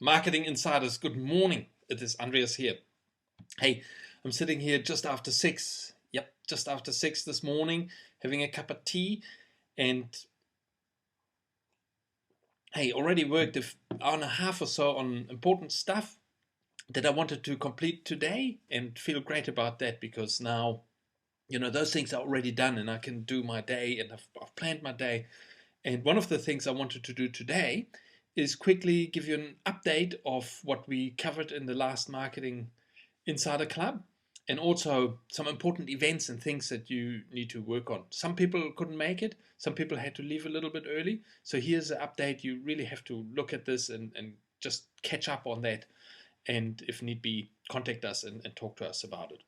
Marketing Insiders, good morning. It is Andreas here. Hey, I'm sitting here just after 6. Yep, just after 6 this morning, having a cup of tea. And hey, already worked an hour and a half or so on important stuff that I wanted to complete today and feel great about that because now, those things are already done and I can do my day and I've planned my day. And one of the things I wanted to do today is quickly give you an update of what we covered in the last Marketing Insider Club and also some important events and things that you need to work on. Some people couldn't make it. Some people had to leave a little bit early. So here's an update. You really have to look at this and just catch up on that. And if need be, contact us and talk to us about it.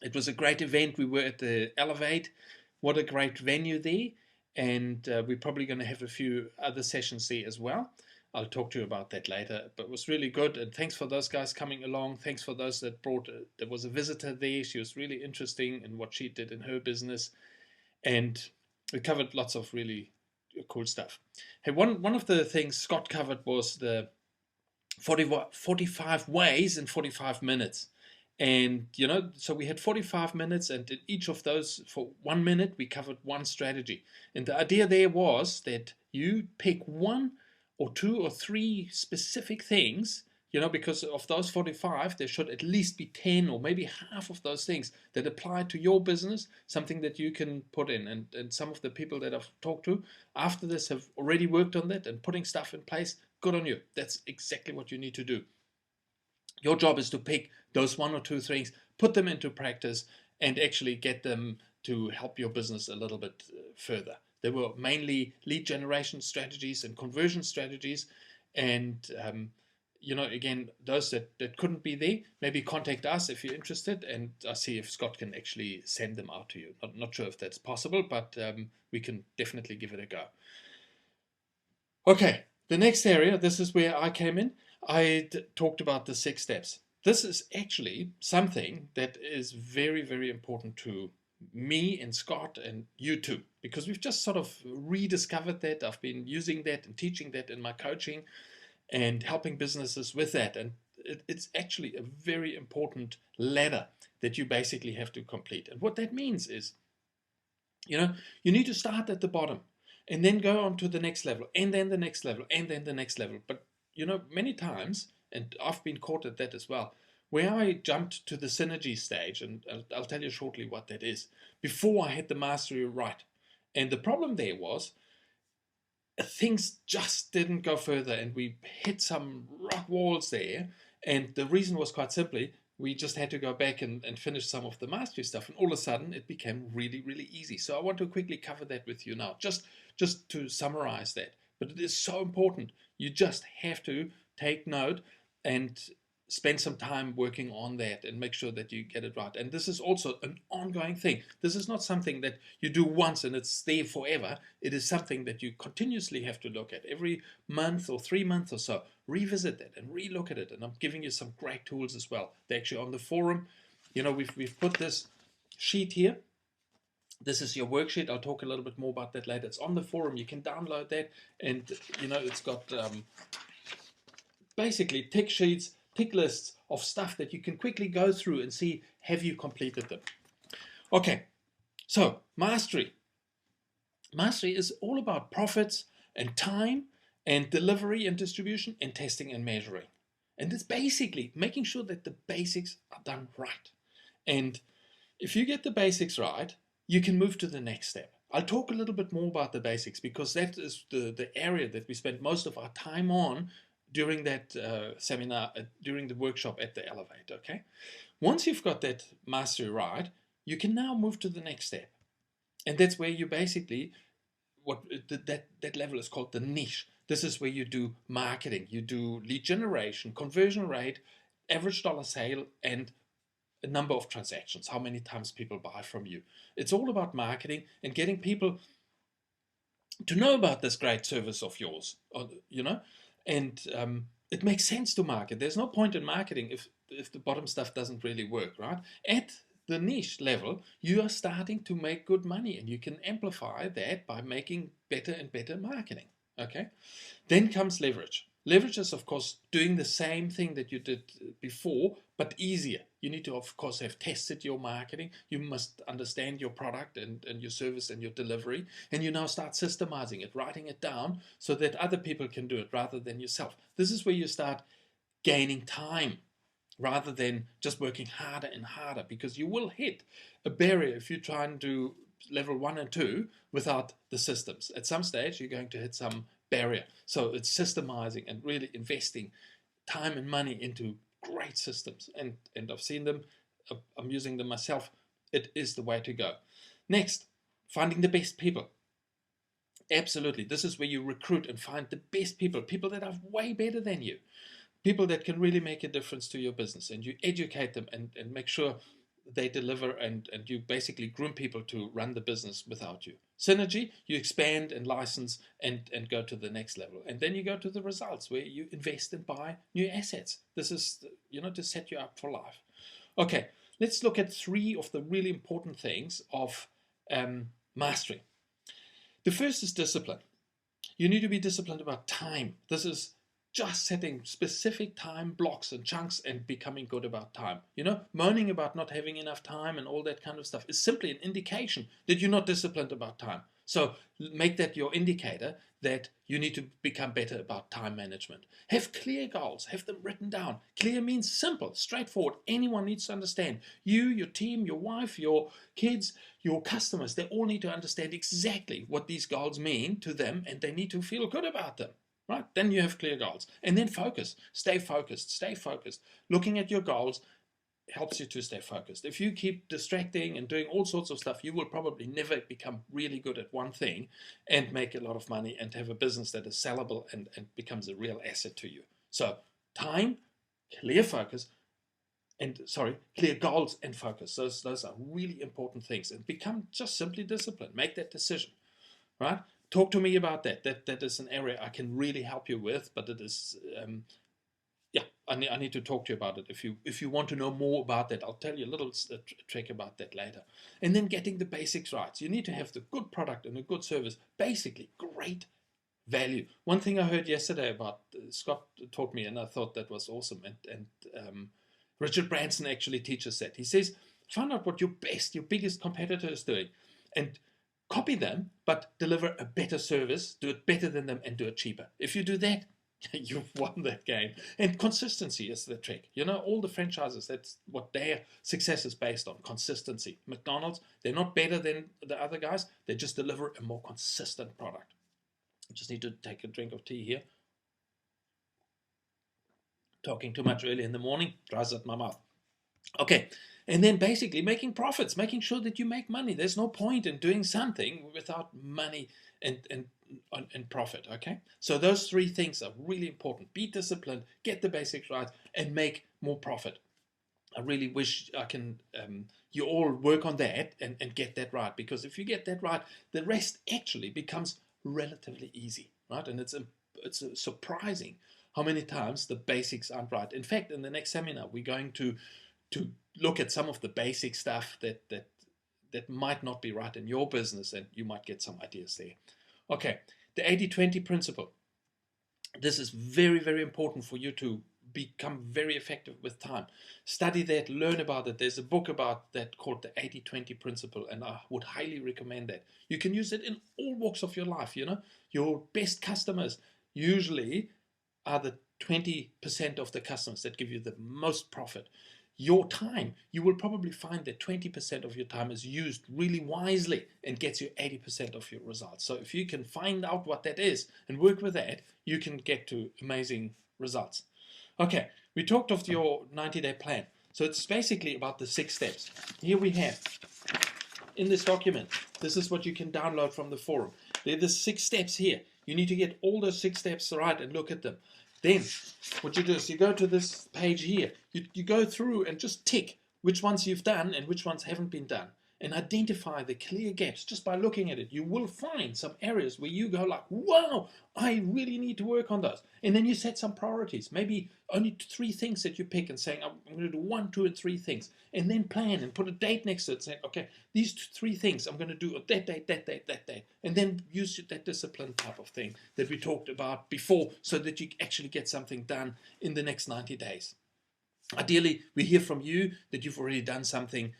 It was a great event. We were at the Elevate. What a great venue there. And we're probably going to have a few other sessions there as well. I'll talk to you about that later, but it was really good. And thanks for those guys coming along. Thanks for those that brought, there was a visitor there. She was really interesting in what she did in her business. And we covered lots of really cool stuff. Hey, one of the things Scott covered was the 45 ways in 45 minutes. And, so we had 45 minutes, and in each of those, for 1 minute, we covered one strategy. And the idea there was that you pick one or two or three specific things, because of those 45, there should at least be 10 or maybe half of those things that apply to your business, something that you can put in. And some of the people that I've talked to after this have already worked on that and putting stuff in place. Good on you. That's exactly what you need to do. Your job is to pick those one or two things, put them into practice, and actually get them to help your business a little bit further. They were mainly lead generation strategies and conversion strategies. And, again, those that couldn't be there, maybe contact us if you're interested, and I'll see if Scott can actually send them out to you. Not sure if that's possible, but we can definitely give it a go. Okay, the next area, this is where I came in. I talked about the 6 steps. This is actually something that is very, very important to me and Scott and you too, because we've just sort of rediscovered that. I've been using that and teaching that in my coaching and helping businesses with that. And it's actually a very important ladder that you basically have to complete. And what that means is, you need to start at the bottom and then go on to the next level and then the next level and then the next level. But many times, and I've been caught at that as well, where I jumped to the synergy stage, and I'll tell you shortly what that is, before I had the mastery right. And the problem there was things just didn't go further, and we hit some rock walls there. And the reason was quite simply, we just had to go back and finish some of the mastery stuff, and all of a sudden it became really, really easy. So I want to quickly cover that with you now, just to summarize that. But it is so important. You just have to take note and spend some time working on that and make sure that you get it right. And this is also an ongoing thing. This is not something that you do once and it's there forever. It is something that you continuously have to look at every month or 3 months or so. Revisit that and relook at it. And I'm giving you some great tools as well. They're actually on the forum. We've put this sheet here. This is your worksheet. I'll talk a little bit more about that later. It's on the forum. You can download that, and it's got basically tick sheets, tick lists of stuff that you can quickly go through and see, have you completed them? Okay, so mastery. Mastery is all about profits and time and delivery and distribution and testing and measuring. And it's basically making sure that the basics are done right. And if you get the basics right, you can move to the next step. I'll talk a little bit more about the basics because that is the area that we spend most of our time on during that seminar, during the workshop at the Elevate, okay? Once you've got that mastery right, you can now move to the next step. And that's where you basically, that level is called the niche. This is where you do marketing, you do lead generation, conversion rate, average dollar sale, and a number of transactions, how many times people buy from you. It's all about marketing and getting people to know about this great service of yours, and it makes sense to market. There's no point in marketing if the bottom stuff doesn't really work, right? At the niche level, you are starting to make good money, and you can amplify that by making better and better marketing, okay? Then comes leverage. Leverage is, of course, doing the same thing that you did before, but easier. You need to, of course, have tested your marketing. You must understand your product and your service and your delivery. And you now start systemizing it, writing it down so that other people can do it rather than yourself. This is where you start gaining time rather than just working harder and harder, because you will hit a barrier if you try and do level 1 and 2 without the systems. At some stage, you're going to hit some barrier. So it's systemizing and really investing time and money into great systems. And I've seen them, I'm using them myself. It is the way to go. Next, finding the best people. Absolutely. This is where you recruit and find the best people, people that are way better than you, people that can really make a difference to your business, and you educate them and make sure they deliver, and you basically groom people to run the business without you. Synergy, you expand and license and go to the next level. And then you go to the results where you invest and buy new assets. This is, to set you up for life. Okay, let's look at 3 of the really important things of mastery. The first is discipline. You need to be disciplined about time. This is just setting specific time blocks and chunks and becoming good about time. Moaning about not having enough time and all that kind of stuff is simply an indication that you're not disciplined about time. So make that your indicator that you need to become better about time management. Have clear goals, have them written down. Clear means simple, straightforward. Anyone needs to understand. You, your team, your wife, your kids, your customers, they all need to understand exactly what these goals mean to them, and they need to feel good about them. Right? Then you have clear goals. And then focus. Stay focused. Stay focused. Looking at your goals helps you to stay focused. If you keep distracting and doing all sorts of stuff, you will probably never become really good at one thing and make a lot of money and have a business that is sellable and becomes a real asset to you. So time, clear focus, clear goals and focus. Those are really important things. And become just simply disciplined. Make that decision. Right? Talk to me about that. That is an area I can really help you with, but it is, I need to talk to you about it. If you want to know more about that, I'll tell you a little trick about that later. And then getting the basics right. You need to have the good product and a good service. Basically, great value. One thing I heard yesterday about, Scott taught me, and I thought that was awesome. And Richard Branson actually teaches that. He says, find out what your biggest competitor is doing, and copy them, but deliver a better service, do it better than them, and do it cheaper. If you do that, you've won that game. And consistency is the trick. All the franchises, that's what their success is based on, consistency. McDonald's, they're not better than the other guys. They just deliver a more consistent product. I just need to take a drink of tea here. Talking too much early in the morning dries up my mouth. Okay, and then basically making profits, making sure that you make money. There's no point in doing something without money and profit, okay? So those 3 things are really important. Be disciplined, get the basics right, and make more profit. I really wish I can, you all work on that and get that right, because if you get that right, the rest actually becomes relatively easy, right? And it's surprising how many times the basics aren't right. In fact, in the next seminar, we're going to look at some of the basic stuff that might not be right in your business, and you might get some ideas there. Okay, the 80-20 principle. This is very, very important for you to become very effective with time. Study that, learn about it. There's a book about that called the 80-20 principle, and I would highly recommend that. You can use it in all walks of your life. Your best customers usually are the 20% of the customers that give you the most profit. Your time, you will probably find that 20% of your time is used really wisely and gets you 80% of your results. So if you can find out what that is and work with that, you can get to amazing results. Okay, we talked of your 90-day plan. So it's basically about the 6 steps. Here we have, in this document, this is what you can download from the forum. There are the 6 steps here. You need to get all those 6 steps right and look at them. Then what you do is you go to this page here. You go through and just tick which ones you've done and which ones haven't been done. and identify the clear gaps just by looking at it. You will find some areas where you go like, wow, I really need to work on those. And then you set some priorities, maybe only 3 things that you pick and saying, I'm going to do 1, 2, and 3 things. And then plan and put a date next to it saying, okay, these 3 things I'm going to do on that date, that date, that date. And then use that discipline type of thing that we talked about before so that you actually get something done in the next 90 days. Ideally, we hear from you that you've already done something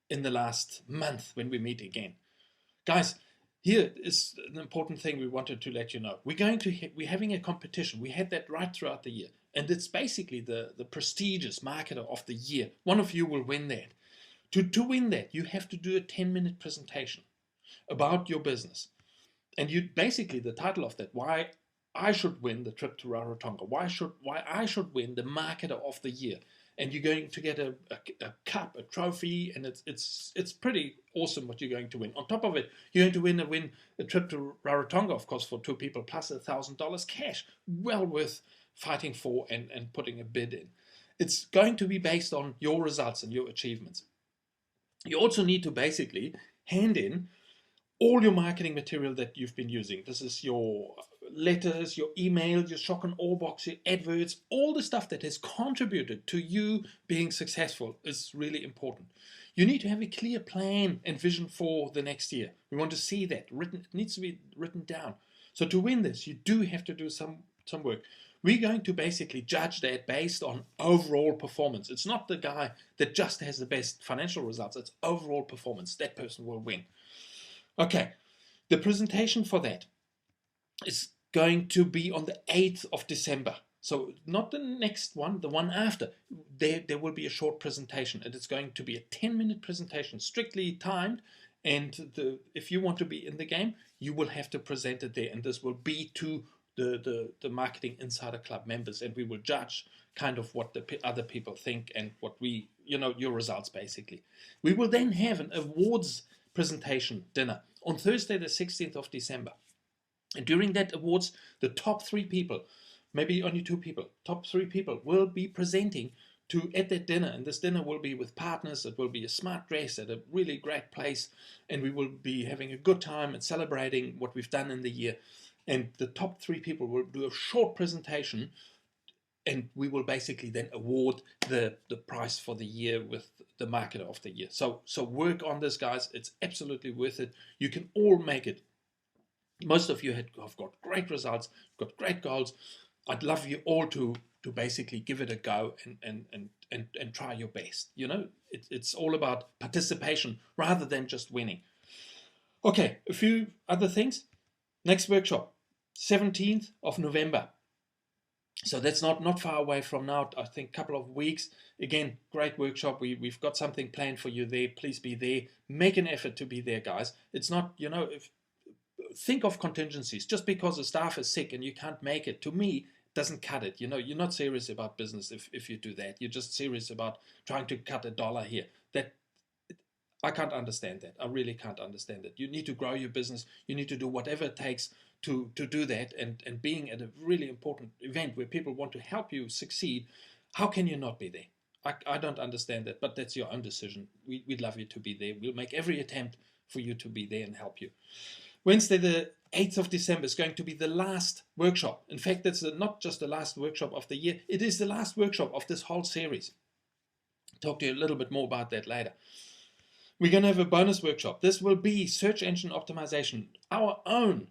in the last month when we meet again. Guys, here is an important thing we wanted to let you know. We're having a competition. We had that right throughout the year. And it's basically the prestigious Marketer of the Year. One of you will win that. To win that, you have to do a 10-minute presentation about your business. And basically the title of that, why I should win the trip to Rarotonga, why I should win the Marketer of the Year. And you're going to get a cup, a trophy, and it's pretty awesome what you're going to win. On top of it, you're going to win a trip to Rarotonga, of course, for 2 people, plus $1,000 cash. Well worth fighting for and putting a bid in. It's going to be based on your results and your achievements. You also need to basically hand in all your marketing material that you've been using. This is your letters, your email, your shock and awe box, your adverts, all the stuff that has contributed to you being successful is really important. You need to have a clear plan and vision for the next year. We want to see that written. It needs to be written down. So to win this, you do have to do some work. We're going to basically judge that based on overall performance. It's not the guy that just has the best financial results. It's overall performance. That person will win. Okay, the presentation for that is going to be on the 8th of December. So not the next one, the one after. There will be a short presentation, and it's going to be a 10-minute presentation, strictly timed. And if you want to be in the game, you will have to present it there. And this will be to the Marketing Insider Club members, and we will judge kind of what the other people think and what your results basically. We will then have an awards presentation dinner on Thursday the 16th of December. And during that awards, the top 3 people, maybe only 2 people, top 3 people will be presenting at that dinner. And this dinner will be with partners. It will be a smart dress at a really great place. And we will be having a good time and celebrating what we've done in the year. And the top 3 people will do a short presentation, and we will basically then award the prize for the year with the Marketer of the Year. So work on this, guys. It's absolutely worth it. You can all make it. Most of you have got great results, got great goals. I'd love you all to basically give it a go and try your best. It's all about participation rather than just winning. Okay, a few other things. Next workshop, 17th of November. So that's not far away from now. I think a couple of weeks. Again, great workshop. We've got something planned for you there. Please be there. Make an effort to be there, guys. It's not, think of contingencies. Just because the staff is sick and you can't make it, to me, doesn't cut it. You're not serious about business if you do that. You're just serious about trying to cut $1 here. I can't understand that. I really can't understand that. You need to grow your business. You need to do whatever it takes to do that. And being at a really important event where people want to help you succeed, how can you not be there? I don't understand that, but that's your own decision. We'd love you to be there. We'll make every attempt for you to be there and help you. Wednesday, the 8th of December is going to be the last workshop. In fact, that's not just the last workshop of the year. It is the last workshop of this whole series. I'll talk to you a little bit more about that later. We're going to have a bonus workshop. This will be search engine optimization. Our own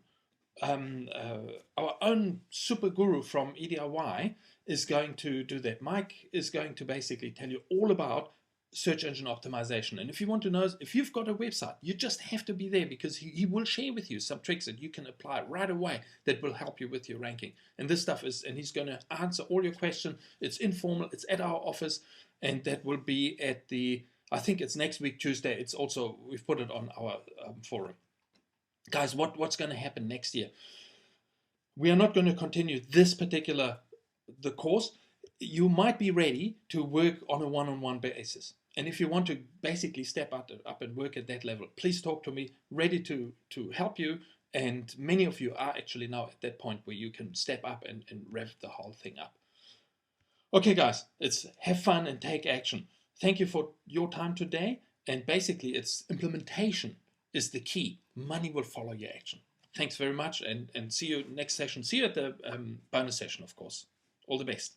super guru from EDIY is going to do that. Mike is going to basically tell you all about search engine optimization. And if you want to know, if you've got a website, you just have to be there, because he will share with you some tricks that you can apply right away that will help you with your ranking. And this stuff and he's going to answer all your questions. It's informal. It's at our office, and that will be at I think it's next week, Tuesday. It's also, we've put it on our forum. Guys, what's going to happen next year? We are not going to continue this particular, the course. You might be ready to work on a one-on-one basis. And if you want to basically step up and work at that level, please talk to me, ready to help you. And many of you are actually now at that point where you can step up and rev the whole thing up. Okay, guys, it's have fun and take action. Thank you for your time today, And basically, it's implementation is the key. Money will follow your action. Thanks very much, and see you next session. See you at the bonus session, of course. All the best.